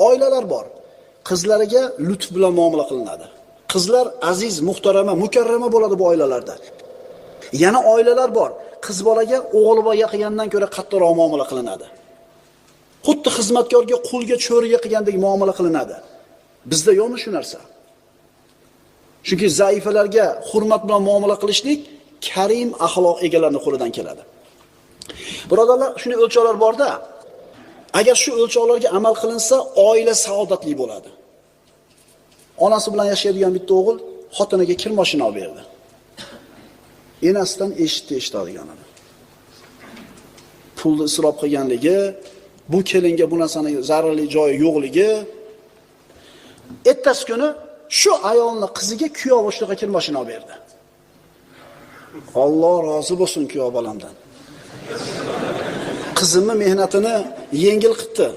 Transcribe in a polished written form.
oilalar bor. Qizlariga lutf bilan muomala qilinadi. Qizlar aziz, muhtarama, mukarrama bo'ladi bu oilalarda. Yana oilalar bor. Qiz bolaga o'g'il bola qilgandan ko'ra qattiqroq muomala qilinadi. Xuddi xizmatkorga, qulga, cho'riga qilgandek muomala qilinadi. Bizda yo'qmi shu narsa? Chunki zaifalarga hurmat bilan muomala qilishlik karim axloq egalarining qo'lidan keladi. Birodarlar, shunday o'lchovlar borda, agar shu o'lchovlarga amal qilinsa, oila saodatli bo'ladi. Onasi bilan yashaydigan bitta o'g'il xotiniga kir mashina olib berdi. Enasidan eshitadigan edi. Pulni isrof qilganligi, bu kelinga bu narsaning zararli joyi yo'qligi. Ertasi kuni shu ayolning qiziga kuyov boshliqqa kir mashina olib berdi. Alloh rozi bo'lsin kuyov bolamdan. Qizimni mehnatini yengil qildi.